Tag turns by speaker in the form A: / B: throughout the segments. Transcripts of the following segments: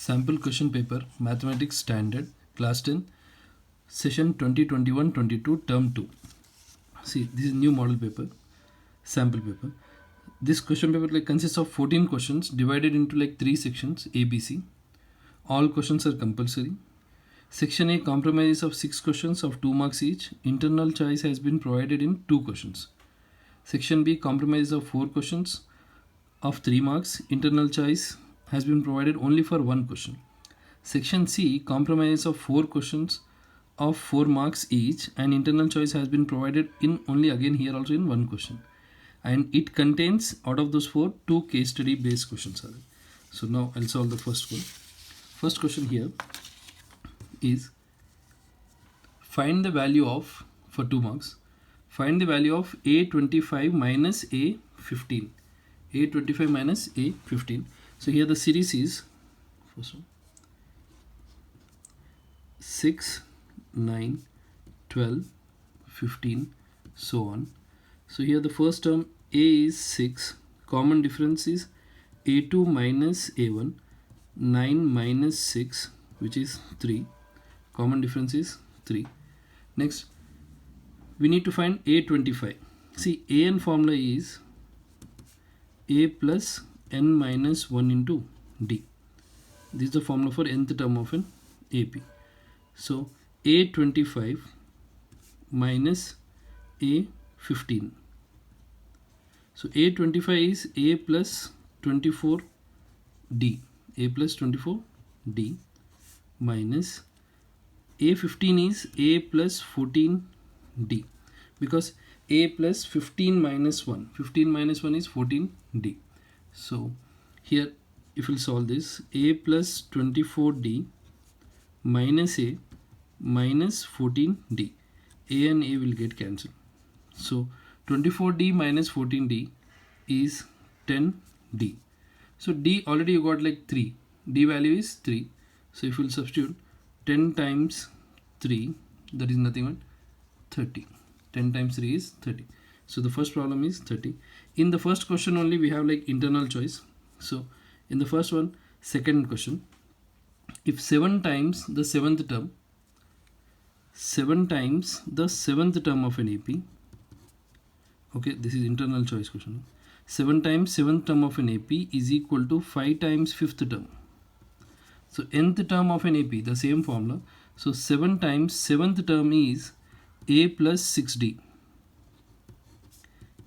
A: Sample question paper, Mathematics Standard, Class 10, Session 2021-22, Term 2. See, this is new model paper, sample paper. This question paper consists of 14 questions divided into 3 sections, A, B, C. All questions are compulsory. Section A comprises of 6 questions of 2 marks each. Internal choice has been provided in 2 questions. Section B comprises of 4 questions of 3 marks. Internal choice has been provided only for 1 question. Section C comprises of 4 questions of 4 marks each, and internal choice has been provided in only again here also in 1 question. And it contains, out of those 4, 2 case study based questions are there. So now I'll solve the first one. First question here is find the value of, for 2 marks, find the value of A25 minus A15. A25 minus A15. So here the series is first one 6, 9, 12, 15, so on. So here the first term A is 6, common difference is A2 minus A1, 9 minus 6, which is 3, common difference is 3. Next we need to find A25. See, AN formula is A plus n minus 1 into D. This is the formula for nth term of an AP. So A25 minus A15. So A25 is A plus 24D. A plus 24D minus A15 is A plus 14D, because A plus 15 minus 1. 15 minus 1 is 14D. So here if we'll solve this, A plus 24D minus A minus 14D. A and A will get cancelled. So 24D minus 14D is 10D. So D already you got 3. D value is 3. So if we'll substitute 10 times 3, that is nothing but 30. 10 times 3 is 30. So the first problem is 30. In the first question only we have internal choice. So in the first one, second question, if 7 times the 7th term, 7 times the 7th term of an AP, okay, this is internal choice question. 7 times 7th term of an AP is equal to 5 times 5th term. So nth term of an AP, the same formula. So 7 times 7th term is A plus 6D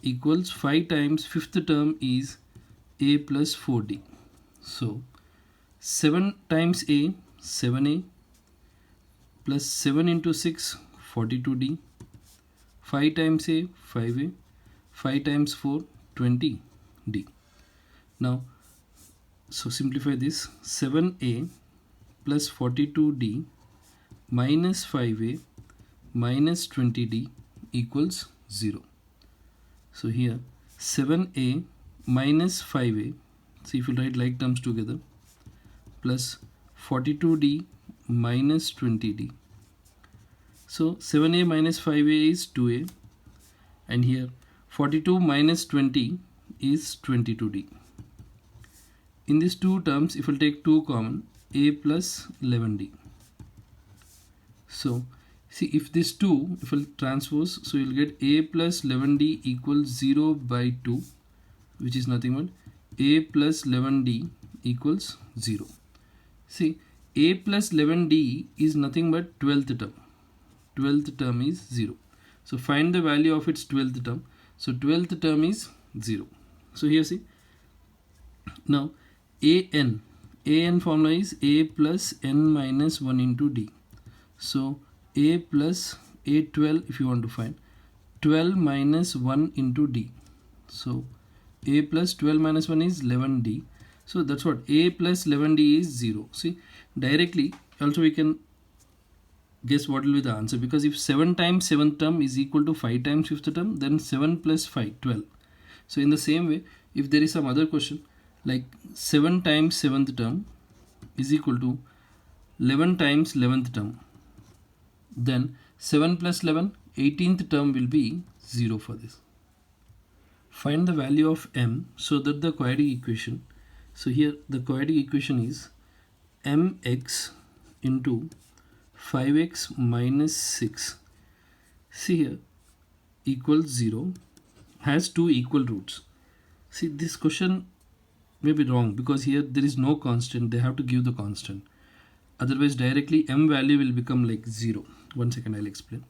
A: equals 5 times 5th term is A plus 4D. So 7 times A, 7A, plus 7 into 6, 42D, 5 times A, 5A, 5 times 4, 20D. Now, so simplify this, 7A plus 42D minus 5A minus 20D equals 0. So here 7A minus 5A, see if you write like terms together, plus 42D minus 20D. So 7A minus 5A is 2A, and here 42 minus 20 is 22D. In these two terms, if we'll take 2 common, A plus 11D. So see, if this 2, if we'll transpose, so you'll get A plus 11D equals 0 by 2, which is nothing but A plus 11D equals 0. See, A plus 11D is nothing but 12th term. 12th term is 0. So find the value of its 12th term. So 12th term is 0. So here see, now AN formula is A plus n minus 1 into D. So A plus A12, if you want to find 12 minus 1 into D. So A plus 12 minus 1 is 11D. So that's what A plus 11D is 0. See, directly also we can guess what will be the answer, because if 7 times 7th term is equal to 5 times 5th term, then 7 plus 5, 12. So in the same way, if there is some other question like 7 times 7th term is equal to 11 times 11th term, then 7 plus 11, 18th term will be 0 for this. Find the value of m so that the quadratic equation, so here the quadratic equation is mx into 5x minus 6, see here, equals 0, has two equal roots. See, this question may be wrong because here there is no constant. They have to give the constant. Otherwise, directly m value will become like 0. 1 second, I'll explain.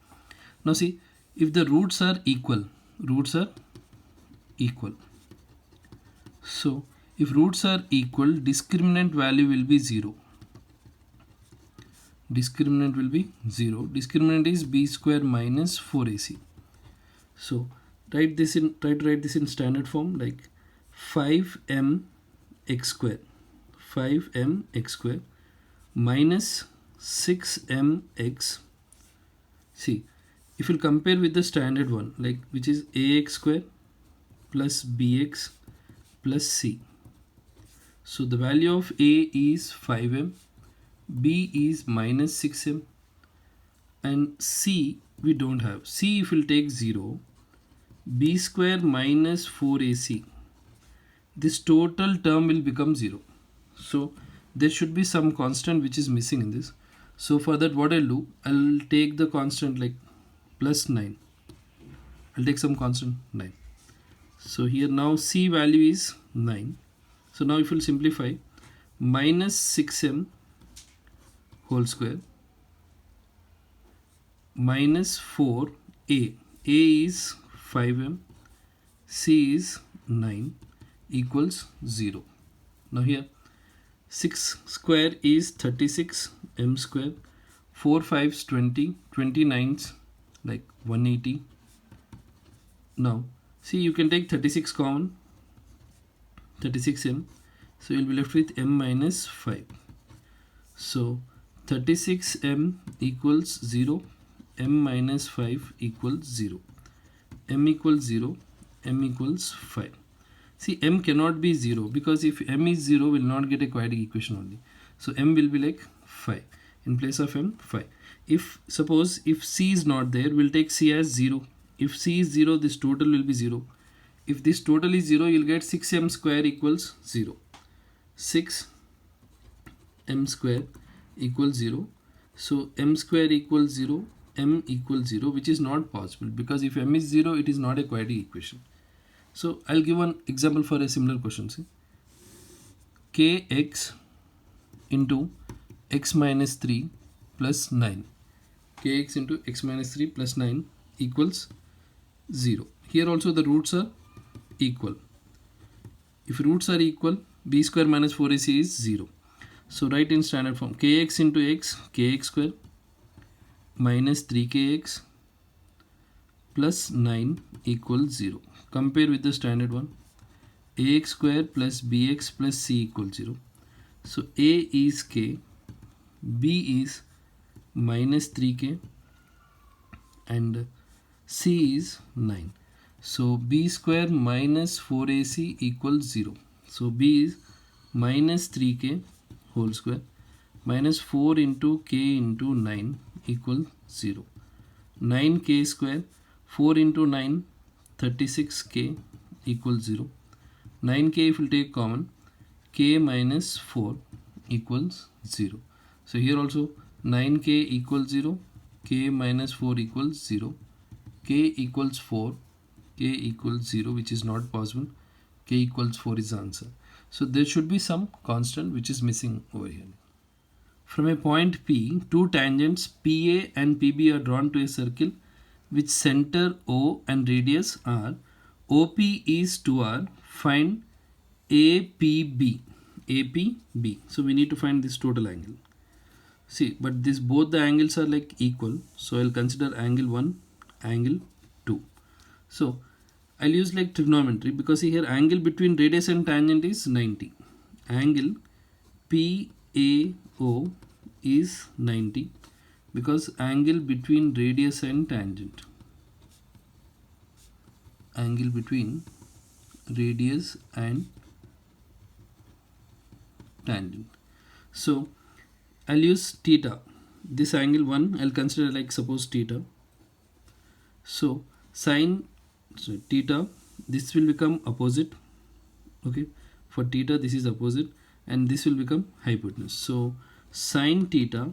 A: Now see, if the roots are equal, so if roots are equal, discriminant value will be 0. Discriminant is b square minus 4ac. So try to write this in standard form, like 5m x square minus 6mx. See, if you compare with the standard one, like which is ax square plus bx plus c. So the value of a is 5m, b is minus 6m, and c we don't have. C if we'll take 0, b square minus 4ac, this total term will become 0. So there should be some constant which is missing in this. So for that, what I'll do, I'll take the constant like plus 9. I'll take some constant 9. So here now c value is 9. So now if we'll simplify, minus 6m whole square minus 4a. A is 5m, c is 9, equals 0. Now here 6 square is 36, m square, 4 5s 20, 29s like 180. Now see, you can take 36 common, 36m, so you'll be left with m minus 5. So 36m equals 0, m minus 5 equals 0, m equals 0, m equals 5. See, m cannot be 0 because if m is 0, we'll not get a quadratic equation only. So m will be like 5. In place of m, 5. If suppose if c is not there, we'll take c as 0. If c is 0, this total will be 0. If this total is 0, you'll get 6m square equals 0. 6m square equals 0. So m square equals 0, m equals 0, which is not possible because if m is 0, it is not a quadratic equation. So I'll give one example for a similar question. See, kx into x minus 3 plus 9. Kx into x minus 3 plus 9 equals 0. Here also the roots are equal. If roots are equal, b square minus 4ac is 0. So write in standard form, kx into x, kx square minus 3kx plus 9 equals 0. Compare with the standard one, ax square plus bx plus c equals 0. So a is k, b is minus 3k, and c is 9. So b square minus 4ac equals 0. So b is minus 3k whole square minus 4 into k into 9 equals 0. 9k square, 4 into 9, 36k equals 0. 9k if we take common, k minus 4 equals 0. So here also 9k equals 0, k minus 4 equals 0, k equals 4, k equals 0, which is not possible. K equals 4 is the answer. So there should be some constant which is missing over here. From a point P, two tangents PA and PB are drawn to a circle which center O and radius R. OP is 2R. Find APB. APB. So we need to find this total angle. See, but this both the angles are like equal. So I'll consider angle 1, angle 2. So I'll use like trigonometry because here angle between radius and tangent is 90. Angle PAO is 90 because angle between radius and tangent. Angle between radius and tangent. So I'll use theta. This angle 1 I'll consider like suppose theta. So theta, this will become opposite. Okay, for theta this is opposite, and this will become hypotenuse. So sine theta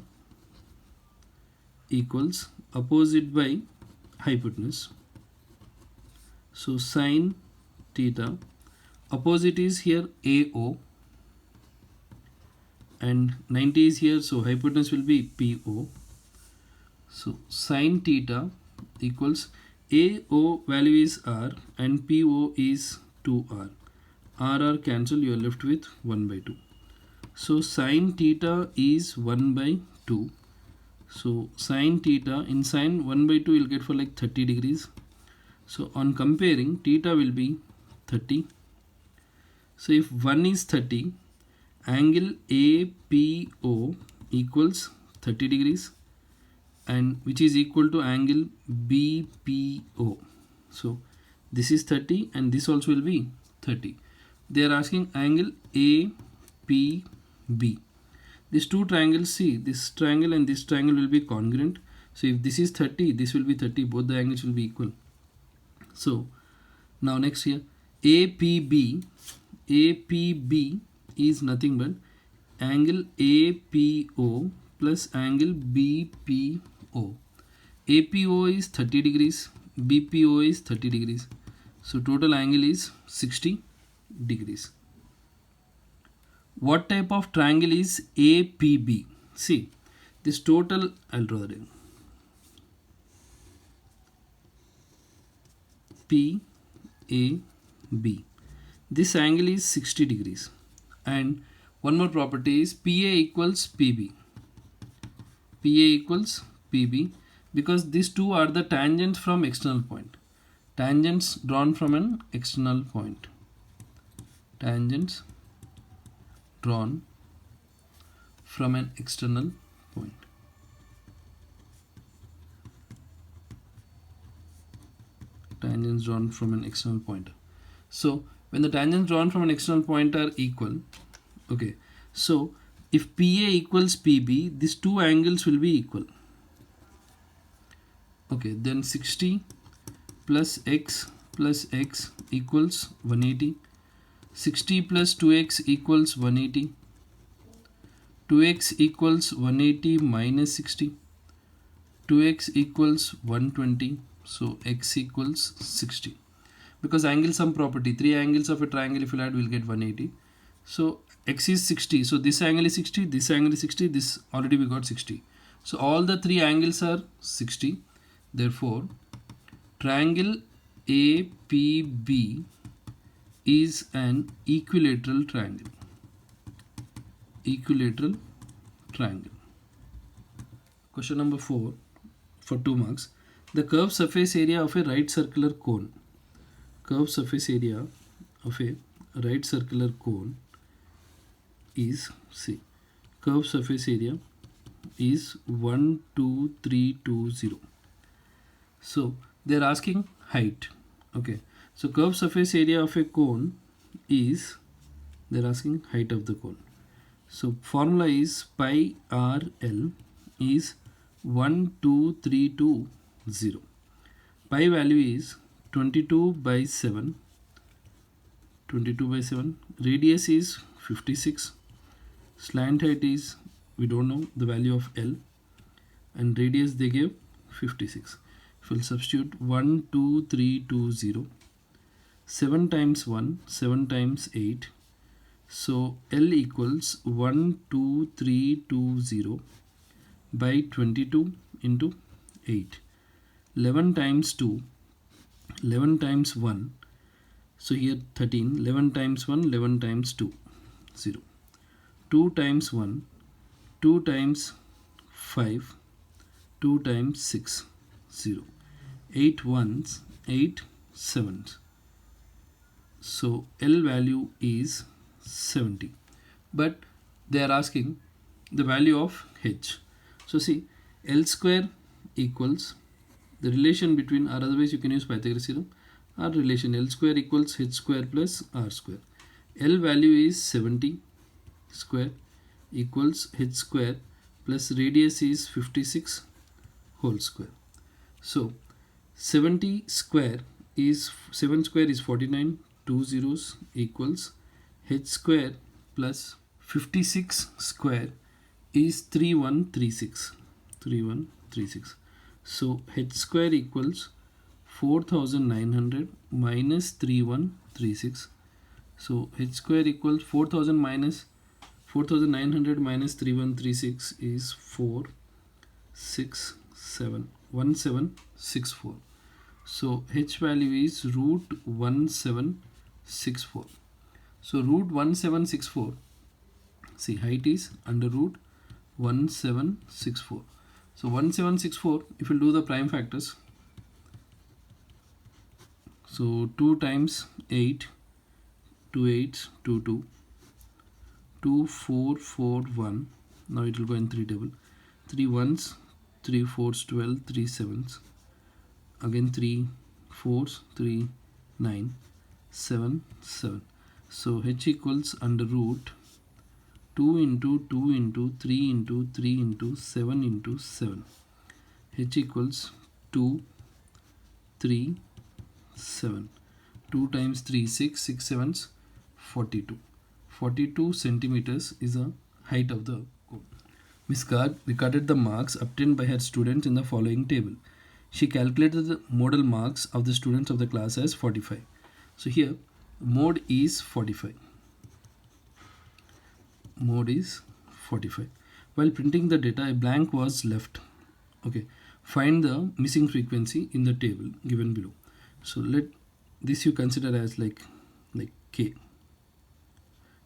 A: equals opposite by hypotenuse. So sine theta, opposite is here AO and 90 is here, so hypotenuse will be PO. So sine theta equals AO value is R and PO is 2R. R cancel, you are left with 1 by 2. So sine theta is 1 by 2. So sine theta, in sine 1 by 2 you'll get for like 30 degrees. So on comparing, theta will be 30. So if 1 is 30, angle APO equals 30 degrees, and which is equal to angle BPO. So this is 30 and this also will be 30. They are asking angle APB. These two triangles, see, this triangle and this triangle will be congruent. So if this is 30, this will be 30, both the angles will be equal. So now next here, APB is nothing but angle APO plus angle BPO. APO is 30 degrees, BPO is 30 degrees. So total angle is 60 degrees. What type of triangle is APB? See, this total, I'll draw that in. PAB. This angle is 60 degrees. And one more property is PA equals PB. PA equals PB because these two are the tangents from external point. Tangents drawn from an external point. Tangents drawn from an external point. Tangents drawn from an external point. So when the tangents drawn from an external point are equal, okay, so if PA equals PB, these two angles will be equal. Okay, then 60 plus x equals 180. 60 plus 2x equals 180. 2x equals 180 minus 60. 2x equals 120. So x equals 60. Because angle sum property, three angles of a triangle if you add will get 180. So x is 60. So this angle is 60, this angle is 60, this already we got 60. So all the three angles are 60. Therefore, triangle APB is an equilateral triangle. Equilateral triangle. Question number 4 for 2 marks. The curved surface area of a right circular cone. Curved surface area of a right circular cone is, see, curved surface area is 12320. So they are asking height. Okay, so curved surface area of a cone is, they are asking height of the cone. So formula is pi RL is 12320. Pi value is 22 by 7. 22 by 7. Radius is 56. Slant height is, we don't know the value of L, and radius they gave 56. If we'll substitute 12320, 7 times 1, 7 times 8. So L equals 12320 by 22 into 8. 11 times 2, 11 times 1. So here 13, 11 times 1, 11 times 2, 0. 2 times 1, 2 times 5, 2 times 6, 0. 8 ones, 8 sevens. So L value is 70. But they are asking the value of H. So see, L square equals the relation between, or otherwise you can use Pythagoras theorem, or relation L square equals H square plus R square. L value is 70 square equals H square plus radius is 56 whole square. So 70 square is, 7 square is 49, 2 zeros equals H square plus 56 square is 3136. 3136. So h square equals 4900 minus 3136. So h square equals 4000 minus 4900 minus 3136 is 1764. So h value is root 1764. So root 1764, see, height is under root 1764. So 1764, if you do the prime factors, so 2 times 8, 2 8s, 2 2, 2 4 4 1. Now it will go in 3 double, 3 1s, 3 4s 12, 3 7s, again 3 4s, 3 9, 7 7. So h equals under root 2 into 2 into 3 into 3 into 7 into 7. H equals 2 3 7. 2 times 3 6, 6 sevens 42. 42 centimeters is the height of the cone. Miss Garg recorded the marks obtained by her students in the following table. She calculated the modal marks of the students of the class as 45. So here mode is 45. Mode is 45. While printing the data, a blank was left. Okay, find the missing frequency in the table given below. So let this you consider as like k.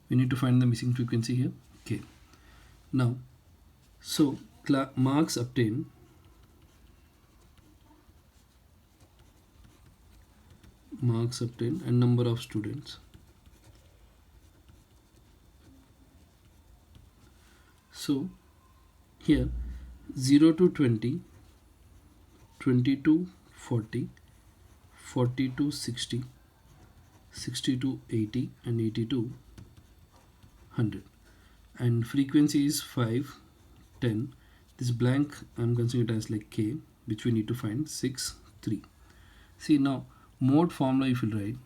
A: We need to find the missing frequency here, k. Now, so marks obtained. Marks obtained and number of students. So here 0 to 20, 20 to 40, 40 to 60, 60 to 80 and 80 to 100. And frequency is 5, 10. This blank I'm considering it as like k, which we need to find 6, 3. See now mode formula if you write,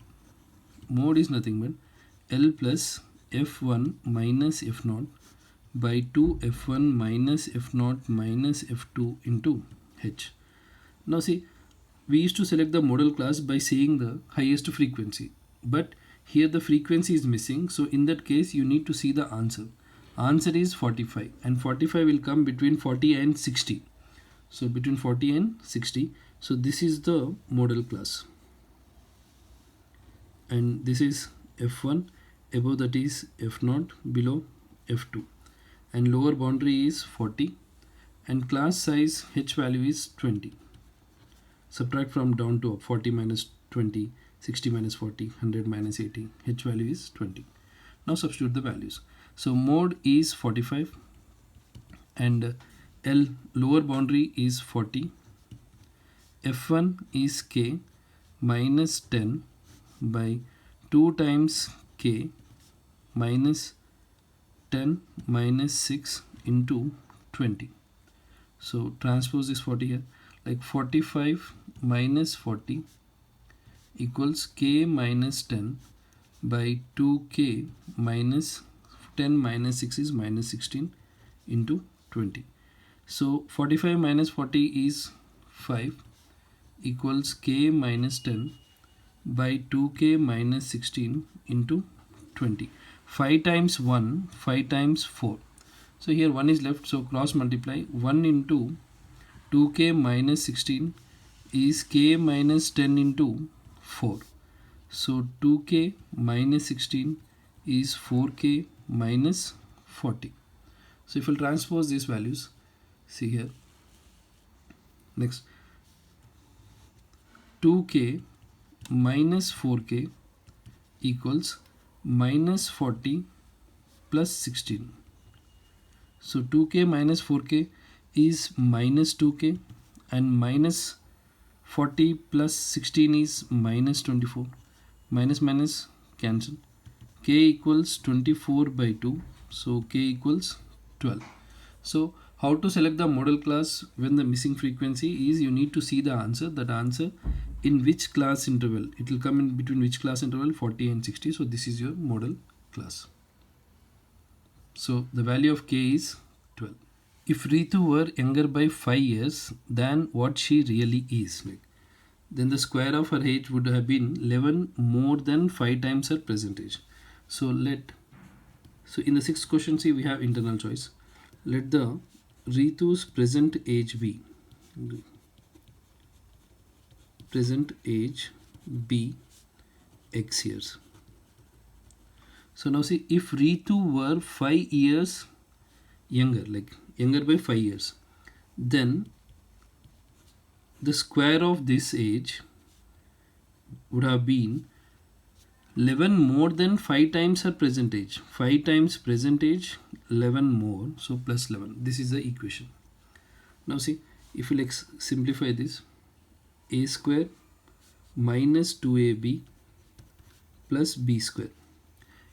A: mode is nothing but L plus F1 minus F0 by 2 F1 minus F0 minus F2 into H. Now see, we used to select the modal class by saying the highest frequency, but here the frequency is missing, so in that case you need to see the answer. Answer is 45 and 45 will come between 40 and 60. So between 40 and 60. So this is the modal class. And this is F1, above that is F0, below F2. And lower boundary is 40 and class size H value is 20. Subtract from down to up, 40 minus 20, 60 minus 40, 100 minus 80, H value is 20. Now substitute the values. So mode is 45 and L lower boundary is 40. F1 is K minus 10 by 2 times K minus 10 minus 6 into 20. So transpose this 40 here, like 45 minus 40 equals K minus 10 by 2K minus 10 minus 6 is minus 16 into 20. So 45 minus 40 is 5 equals K minus 10 by 2K minus 16 into 20. 5 times 1, 5 times 4. So here 1 is left, so cross multiply. 1 into 2K minus 16 is K minus 10 into 4. So 2K minus 16 is 4K minus 40. So if we'll transpose these values, see here. Next, 2K minus 4K equals minus 40 plus 16. So 2K minus 4K is minus 2K and minus 40 plus 16 is minus 24. Minus minus cancel. K equals 24 by 2. So K equals 12. So how to select the modal class when the missing frequency is, you need to see the answer. That answer in which class interval. It will come in between which class interval, 40 and 60. So this is your modal class. So the value of k is 12. If Ritu were younger by 5 years than what she really is, then the square of her age would have been 11 more than 5 times her present age. So in the sixth question, see, we have internal choice. Let the Ritu's present age be x years. So now see, if Ritu were 5 years younger, younger by 5 years, then the square of this age would have been 11 more than 5 times her present age. 5 times present age, 11 more, so plus 11. This is the equation. Now see, if you simplify this, a square minus 2ab plus b square,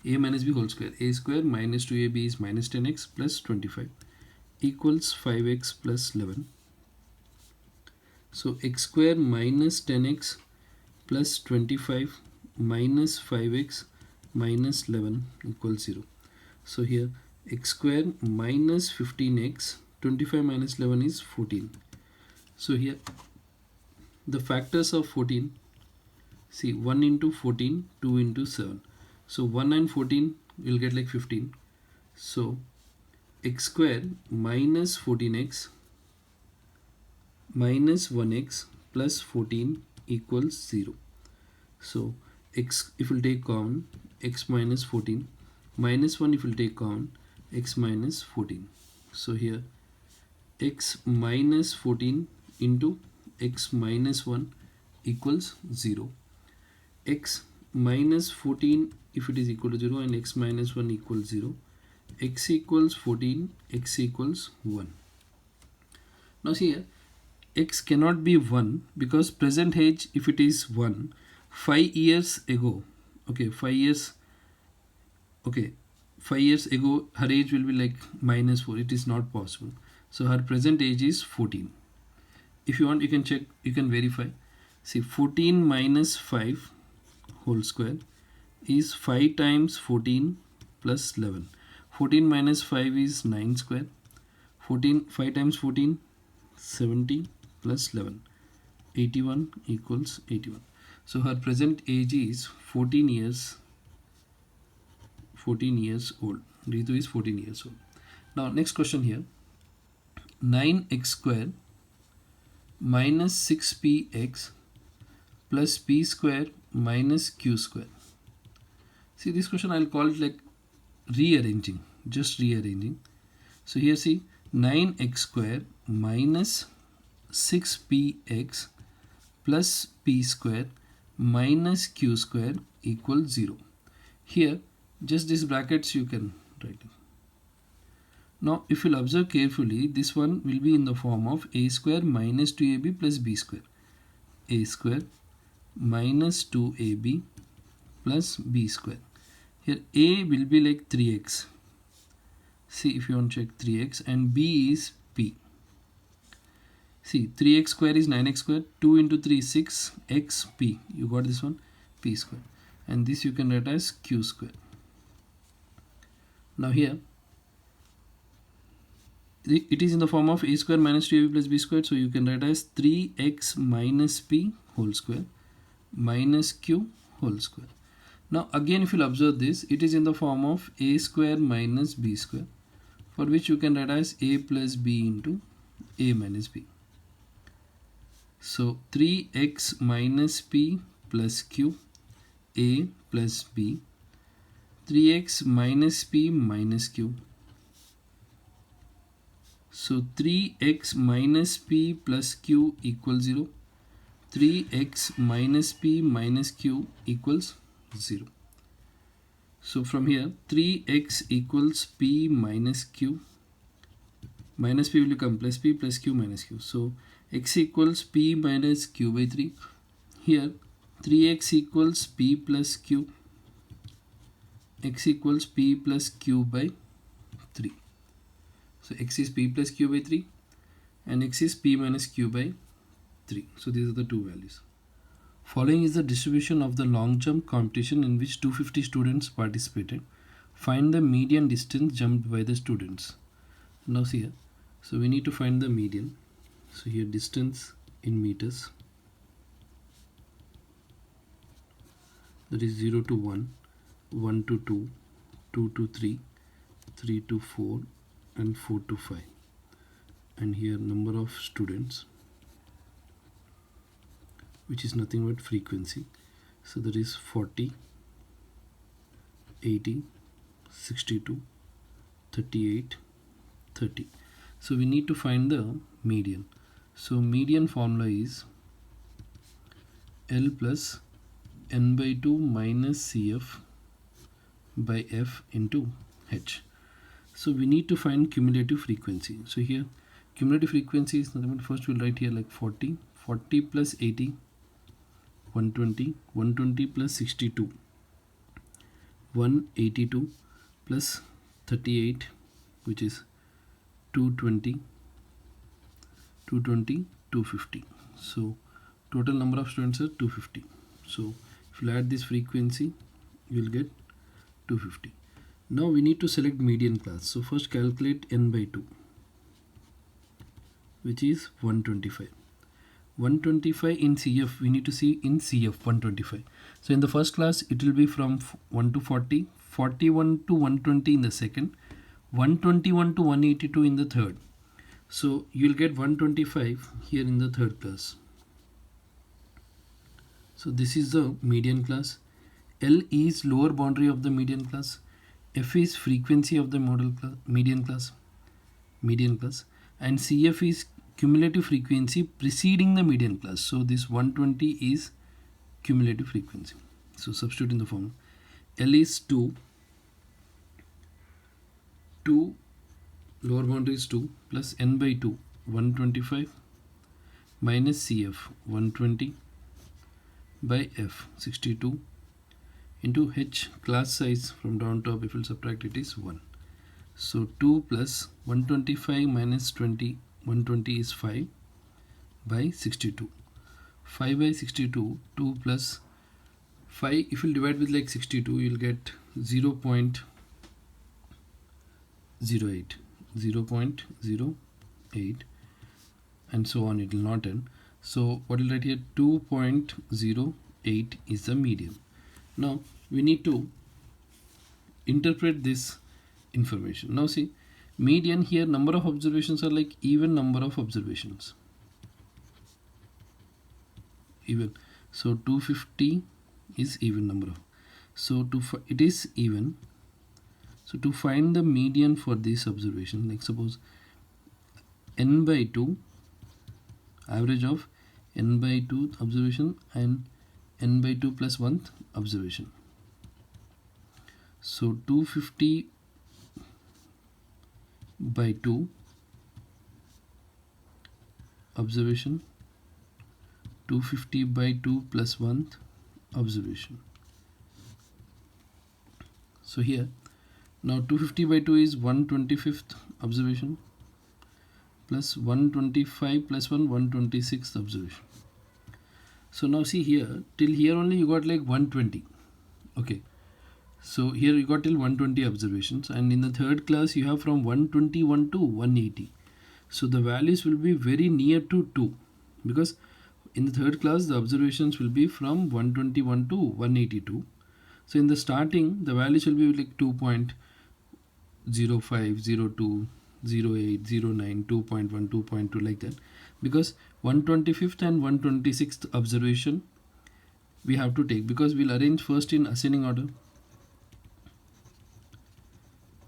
A: a minus b whole square, a square minus 2ab is minus 10x plus 25 equals 5x plus 11. So x square minus 10x plus 25 minus 5x minus 11 equals 0. So here x square minus 15x, 25 minus 11 is 14. So here the factors of 14, see, 1 into 14, 2 into 7. So 1 and 14 will get like 15. So x square minus 14x minus 1x plus 14 equals 0. So x, if we'll take common, x minus 14, minus 1 if we'll take common, x minus 14. So here x minus 14 into x minus 1 equals 0. X minus 14, if it is equal to 0, and x minus 1 equals 0, x equals 14, x equals 1. Now see here, x cannot be 1 because present age, if it is 1, 5 years ago, 5 years ago her age will be like minus 4. It is not possible. So her present age is 14. If you want, you can check, you can verify. See, 14 minus 5 whole square is 5 times 14 plus 11. 14 minus 5 is 9 square. 5 times 14, 70 plus 11, 81 equals 81. So her present age is 14 years old. Ritu is 14 years old. Now next question here, 9x square minus 6px plus p square minus q square. See, this question I'll call it like rearranging, just rearranging. So here see, 9x square minus 6px plus p square minus q square equals 0. Here just these brackets you can write it. Now if you'll observe carefully, this one will be in the form of a square minus 2ab plus b square. A square minus 2ab plus b square. Here a will be like 3x. See, if you want to check 3x, and b is p. See, 3x square is 9x square, 2 into 3 is 6x p. You got this one, p square. And this you can write as q square. Now here, it is in the form of a square minus 2ab plus b square. So you can write as 3x minus p whole square minus q whole square. Now again, if you observe this, it is in the form of a square minus b square, for which you can write as a plus b into a minus b. So 3x minus p plus q, a plus b, 3x minus p minus q. So 3x minus p plus q equals 0. 3x minus p minus q equals 0. So from here, 3x equals p minus q. Minus p will become plus p plus q minus q. So x equals p minus q by 3. Here 3x equals p plus q. X equals p plus q by 3. So x is p plus q by 3 and x is p minus q by 3. So these are the two values. Following is the distribution of the long jump competition in which 250 students participated. find the median distance jumped by the students. Now see here, so we need to find the median. So here distance in meters, that is 0 to 1, 1 to 2, 2 to 3, 3 to 4 and 4 to 5, and here number of students, which is nothing but frequency. So that is 40, 80, 62, 38, 30. So we need to find the median. So median formula is L plus n by 2 minus CF by F into H. So we need to find cumulative frequency. So here cumulative frequency is nothing but, first we'll write here like 40, 40 plus 80, 120, 120 plus 62, 182 plus 38, which is 220, 220, 250. So total number of students are 250. So if you add this frequency, you will get 250. Now we need to select median class. So first calculate n by 2, which is 125. 125 in CF, we need to see in CF 125. So in the first class it will be from 1 to 40, 41 to 120 in the second, 121 to 182 in the third. So you will get 125 here in the third class. So this is the median class. L is lower boundary of the median class. F is frequency of the model class, median class, and CF is cumulative frequency preceding the median class. So this 120 is cumulative frequency. So substitute in the formula. L is 2, lower boundary is 2 plus n by 2, 125 minus CF 120 by F 62 into H, class size from down top, if you subtract it is 1. So 2 plus 125 minus 120 is 5 by 62. 5 by 62, 2 plus 5, if you divide with like 62, you will get 0.08, 0.08, and so on, it will not end. So what will write here, 2.08 is the median. Now we need to interpret this information. Now see, median here, number of observations are like even number of observations, even. So 250 is even number of, so it is even. So to find the median for this observation, like suppose n by 2, average of n by 2 observation and n by 2 plus 1th observation. So 250 by 2 observation, 250 by 2 plus 1th observation. So here now 250 by 2 is 125th observation plus 125 plus 1, 126th observation. So now see here, till here only you got like 120. Okay, so here you got till 120 observations, and in the third class you have from 121 to 180. So the values will be very near to 2, because in the third class the observations will be from 121 to 182. So in the starting the values will be like 2.05, 02, 08, 09, 2.1, 2.2, like that, because 125th and 126th observation we have to take, because we'll arrange first in ascending order.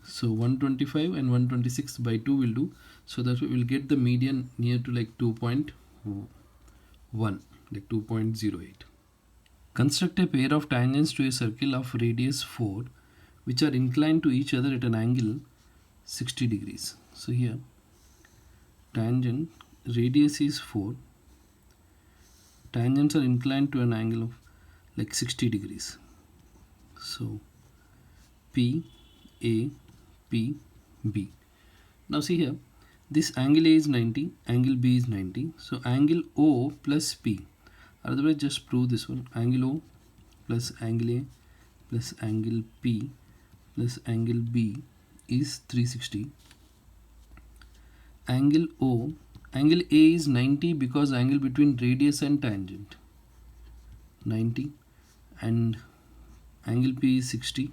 A: So 125 and 126 by 2 will do, so that we will get the median near to like 2.1, like 2.08. Construct a pair of tangents to a circle of radius 4 which are inclined to each other at an angle 60 degrees. So here tangent, radius is 4, tangents are inclined to an angle of like 60 degrees. So P, A, P, B. Now see here, this angle A is 90, angle B is 90. So angle O plus P, or otherwise just prove this one, angle O plus angle A plus angle P plus angle B is 360. Angle O, angle A is 90 because angle between radius and tangent 90, and angle P is 60.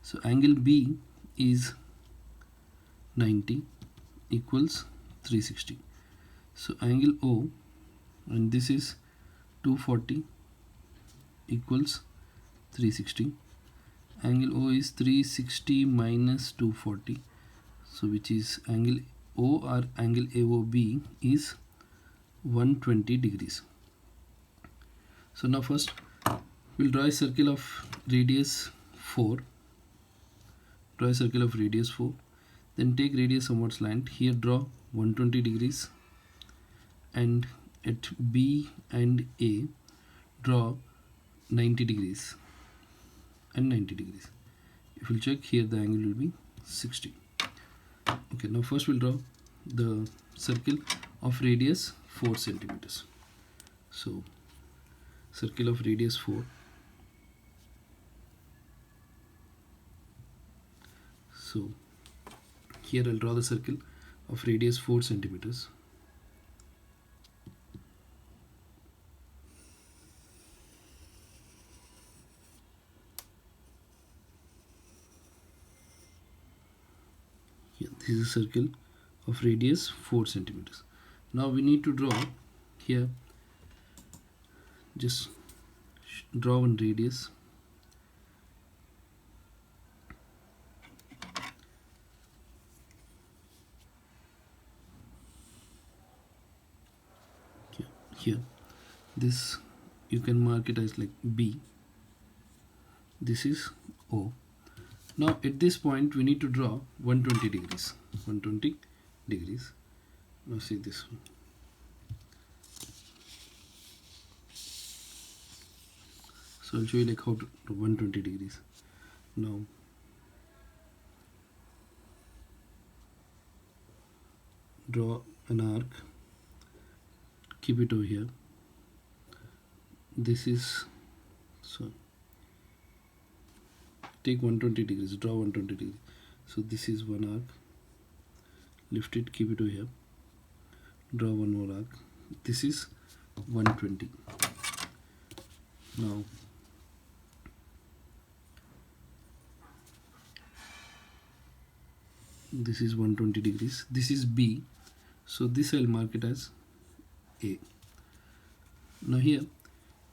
A: So angle B is 90 equals 360. So angle O, and this is 240 equals 360. Angle O is 360 minus 240, so which is angle O or angle AOB is 120 degrees. So now first we'll draw a circle of radius 4. Draw a circle of radius 4. Then take radius somewhat slant. Here draw 120 degrees, and at B and A draw 90 degrees and 90 degrees. If we'll check here, the angle will be 60. Okay, now first we'll draw the circle of radius 4 centimeters. So circle of radius 4. So here I'll draw the circle of radius 4 centimeters. Here, this is a circle of radius 4 centimeters. Now we need to draw here, just draw one radius. Here this you can mark it as like B. This is O. Now at this point we need to draw 120 degrees. 120 degrees. Now see this one. So I'll show you like how to do 120 degrees. Now draw an arc. Keep it over here. This is, so take 120 degrees, draw 120 degrees. So this is one arc. Lift it, keep it over here. Draw one more arc. This is 120. Now this is 120 degrees. This is B. So this I'll mark it as A. Now here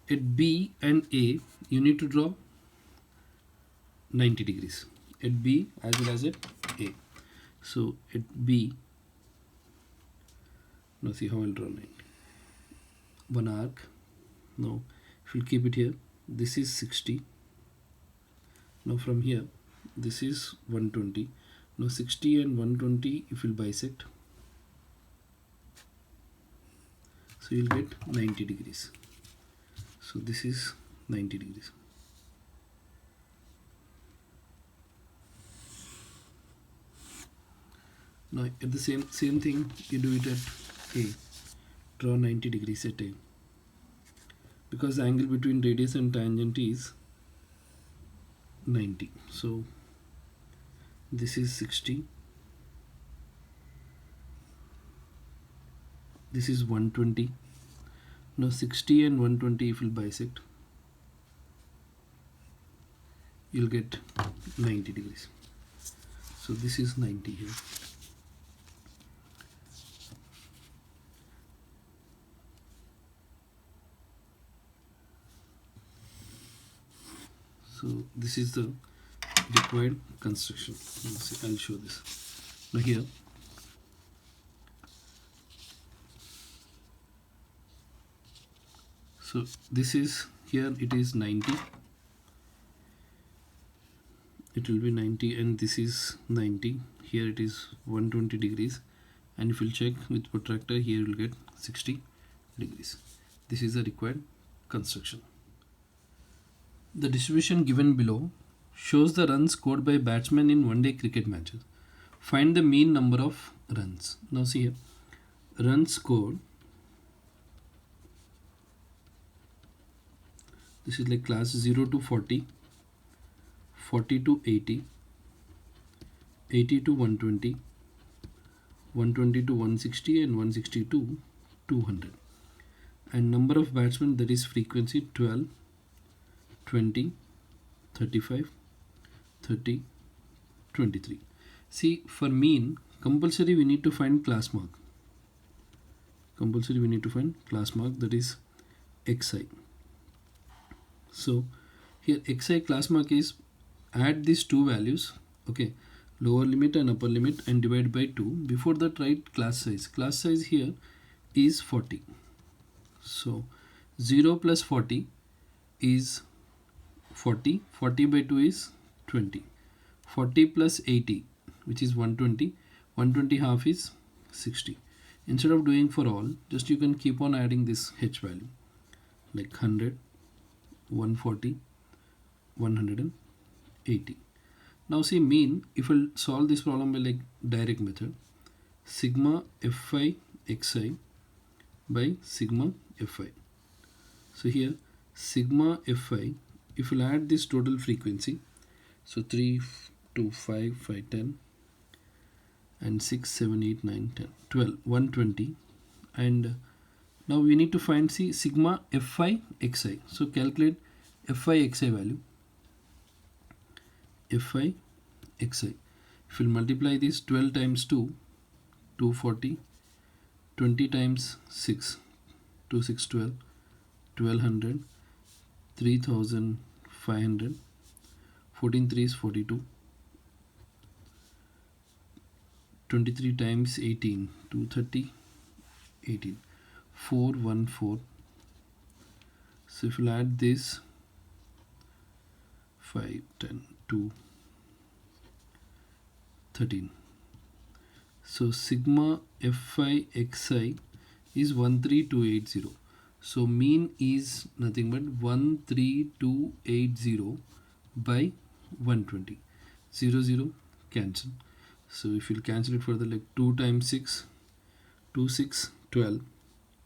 A: at B and A you need to draw 90 degrees at B as well as at A. So at B, now see how I'll draw 90. One arc. Now if you keep it here, this is 60. Now from here this is 120. Now 60 and 120 if you'll bisect, so you'll get 90 degrees. So this is 90 degrees. Now at the same thing you do it at A. Draw 90 degrees at A, because the angle between radius and tangent is 90. So this is 60. This is 120. Now 60 and 120 if you bisect, you'll get 90 degrees. So this is 90 here. So this is the required construction. I'll show this. Now here so this is, here it is 90, it will be 90, and this is 90. Here it is 120 degrees, and if you'll check with protractor, here you will get 60 degrees. This is the required construction. The distribution given below shows the runs scored by batsmen in one-day cricket matches. Find the mean number of runs. Now see here, runs scored. This is like class 0 to 40 40 to 80, 80 to 120, 120 to 160, and 160 to 200. And number of batsmen, that is frequency, 12, 20, 35, 30, 23. See, for mean, compulsory we need to find class mark. Compulsory we need to find class mark, that is xi. So here xi class mark is add these two values, okay, lower limit and upper limit, and divide by 2. Before that write class size. Class size here is 40. So 0 plus 40 is 40. 40 by 2 is 20. 40 plus 80, which is 120. 120 half is 60. Instead of doing for all, just you can keep on adding this h value, like 100, 140, 180. Now see mean, if we'll solve this problem by like direct method, sigma fi xi by sigma fi. So here sigma fi, if we'll add this total frequency, so 3, 2, 5, 5, 10, and 6, 7, 8, 9, 10, 12, 120. And now we need to find sigma fi xi. So calculate fi xi value. Fi xi. If we'll multiply this, 12 times 2, 240, 20 times 6, 2, 6, 12, 1200, 3500, 14 3 is 42, 23 times 18, 230, 18, 414. So if you add this, 5, 10, 2, 13. So sigma fi xi is 13280. So mean is nothing but 13280 by 120. 0, 0 cancel. So if you'll cancel it further, like 2 times 6, 2 6 12,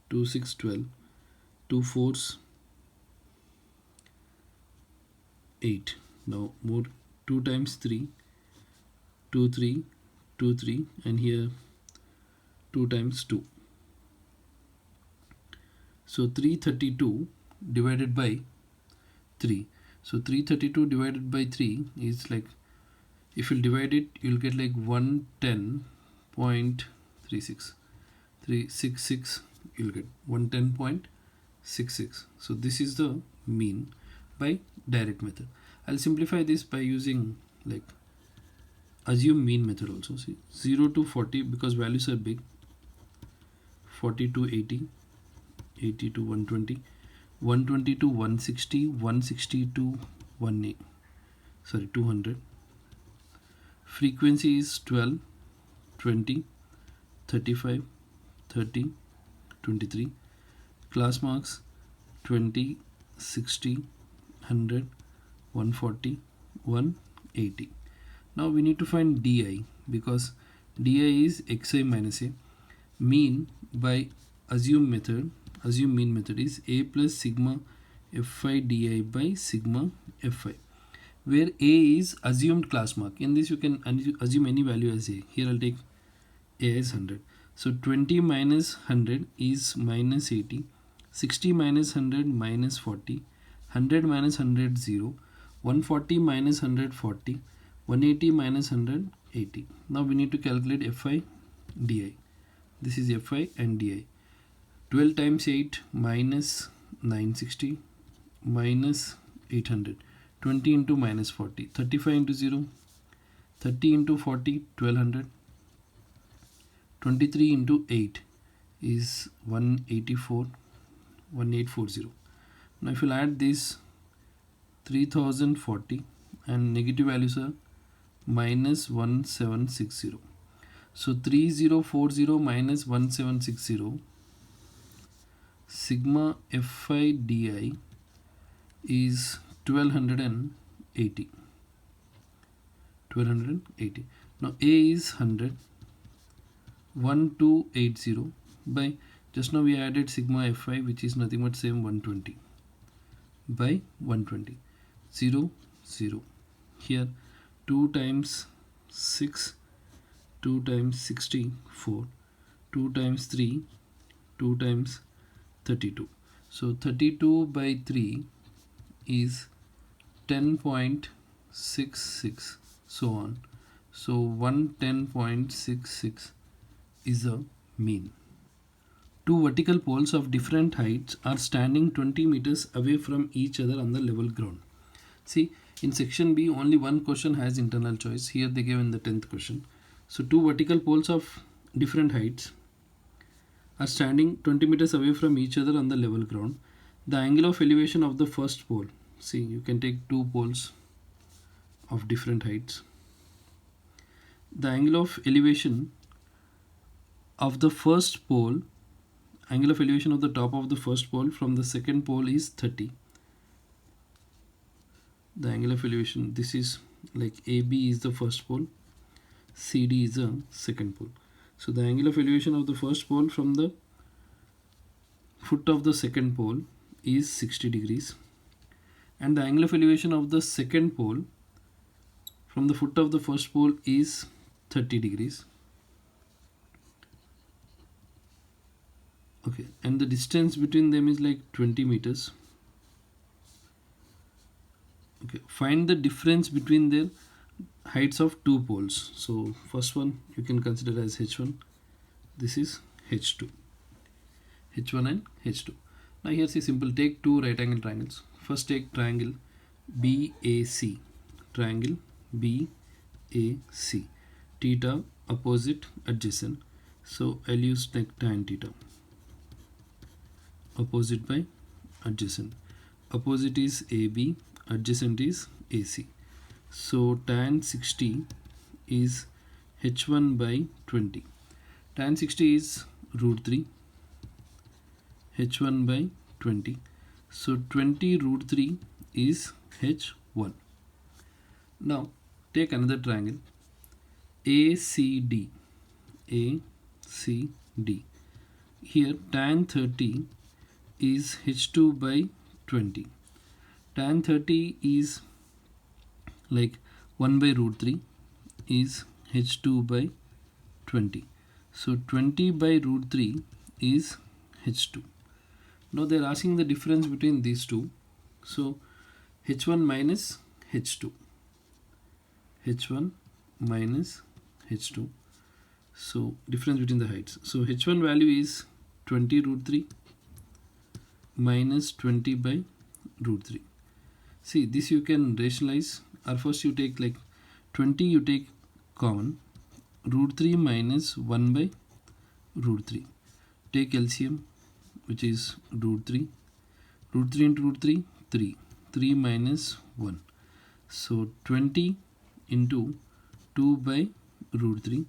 A: 2 6 12, 2 4s 8. Now more, 2 times 3, 2 3, 2 3, and here 2 times 2. So 332 divided by 3. So 332 divided by 3 is like, if you'll divide it, you'll get like 110.36. 366, you'll get 110.66. So this is the mean by direct method. I'll simplify this by using like assume mean method also. See, 0 to 40, because values are big, 40 to 80, 80 to 120, 120 to 160, 160 to 200. Frequency is 12, 20, 35, 30, 23. Class marks 20, 60, 100, 140, 180. Now we need to find di, because di is xi minus a. Mean by assume mean method is a plus sigma fi di by sigma fi, where a is assumed class mark. In this you can assume any value as a. Here I'll take a as 100. So 20 minus 100 is minus 80, 60 minus 100 minus 40, 100 minus 100 0, 140 minus 140, 180 minus 180. Now we need to calculate fi di. This is fi and di. 12 times 8 minus 960 minus 800. 20 into minus 40. 35 into 0. 30 into 40, 1200. 23 into 8 is 184, 1840. Now if you add this, 3040, and negative values are minus 1760. So 3040 minus 1760, sigma fi di is 1280. 1280. Now a is 100, 1280 by, just now we added sigma fi, which is nothing but same 120 by 120. 0 0 here 2 times 6, 2 times 64, 2 times 3, 2 times 32. So 32 by 3 is 10.66, so on. So 110.66 is the mean. Two vertical poles of different heights are standing 20 meters away from each other on the level ground. See, in section B only one question has internal choice. Here they gave in the 10th question. So two vertical poles of different heights are standing 20 meters away from each other on the level ground. The angle of elevation of the first pole. See, you can take two poles of different heights. The angle of elevation of the first pole, angle of elevation of the top of the first pole from the second pole is 30. The angle of elevation, this is like AB is the first pole, CD is the second pole. So the angle of elevation of the first pole from the foot of the second pole is 60 degrees, and the angle of elevation of the second pole from the foot of the first pole is 30 degrees. Okay, and the distance between them is like 20 meters. Okay, find the difference between their heights of two poles. So first one you can consider as H1, this is H2, H1 and H2. Now here see, simple, take two right angle triangles. First take triangle BAC, triangle BAC, theta opposite adjacent, so I'll use like tan theta, opposite by adjacent. Opposite is AB, adjacent is AC. So tan 60 is H1 by 20. Tan 60 is root 3, H1 by 20. So 20 root 3 is H1. Now take another triangle ACD, ACD. Here tan 30 is H2 by 20. Tan 30 is like 1 by root 3 is H2 by 20. So 20 by root 3 is H2. Now they are asking the difference between these two. So H1 minus H2. H1 minus H2. So difference between the heights. So H1 value is 20 root 3 minus 20 by root 3. See, this you can rationalize, or first you take like 20, you take common, root 3 minus 1 by root 3. Take LCM, which is root 3. Root 3 into root 3, 3. 3 minus 1. So 20 into 2 by root 3.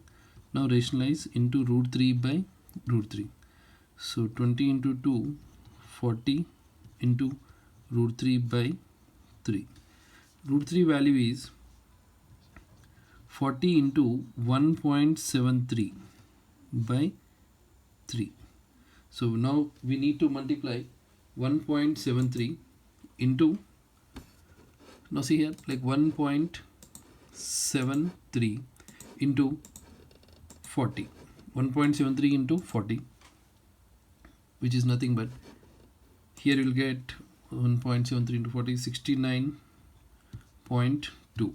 A: Now rationalize into root 3 by root 3. So 20 into 2, 40 into root 3 by 3. Root 3 value is 40 into 1.73 by 3. So now we need to multiply 1.73 into, now see here, like 1.73 into 40. 1.73 into 40, which is nothing but, here you will get 1.73 into 40, 69.2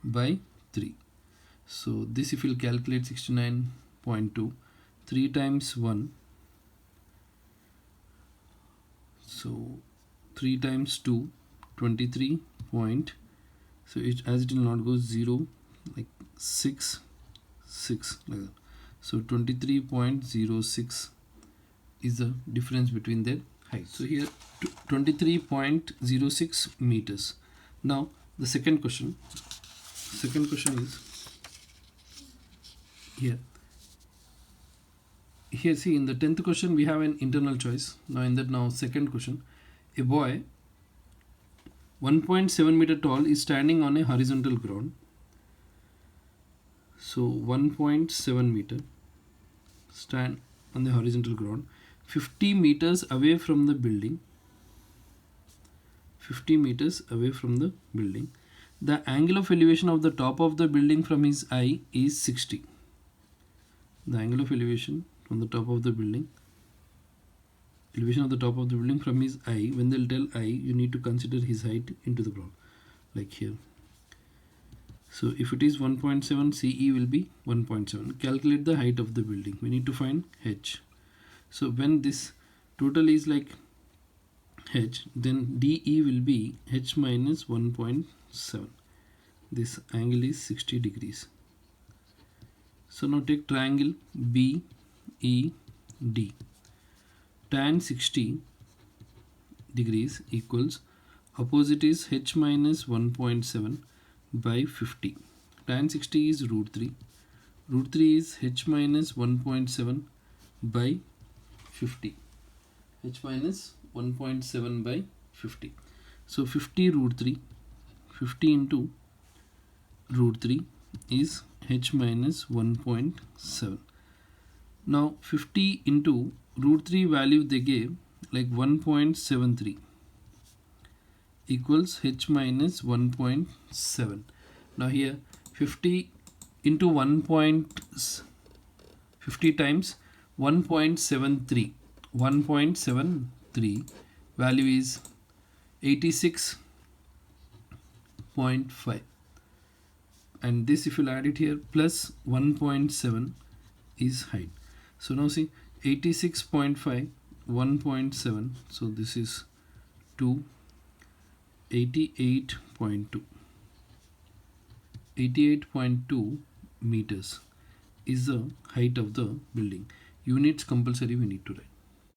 A: by 3. So this, if you will calculate 69.2, 3 times 1, so 3 times 2, 23 point, so it, as it will not go 0, like 6 like that. So 23.06 is the difference between their height. So here 23.06 meters. Now the second question is here. Here see, in the 10th question we have an internal choice. Now in that, now second question, a boy 1.7 meter tall is standing on a horizontal ground. So 1.7 meter, stand on the horizontal ground, 50 meters away from the building. 50 meters away from the building. The angle of elevation of the top of the building from his eye is 60. The angle of elevation from the top of the building, from his eye, when they'll tell eye, you need to consider his height into the problem, like here. So if it is 1.7, CE will be 1.7. Calculate the height of the building. We need to find H. So when this total is like H, then DE will be H minus 1.7. This angle is 60 degrees. So now take triangle BED. Tan 60 degrees equals, opposite is H minus 1.7 by 50. Tan 60 is root 3. Root 3 is H minus 1.7 by 50. H minus 1.7 by 50. So 50 root 3. 50 into root 3 is H minus 1.7. Now 50 into root 3 value they gave like 1.73 equals H minus 1.7. Now here 50 into 50 times 1.73. 1.73 value is 86.5. And this, if you add it here, plus 1.7 is height. So now see 86.5, 1.7. So this is 2. 88.2. 88.2 meters is the height of the building. Units compulsory we need to write.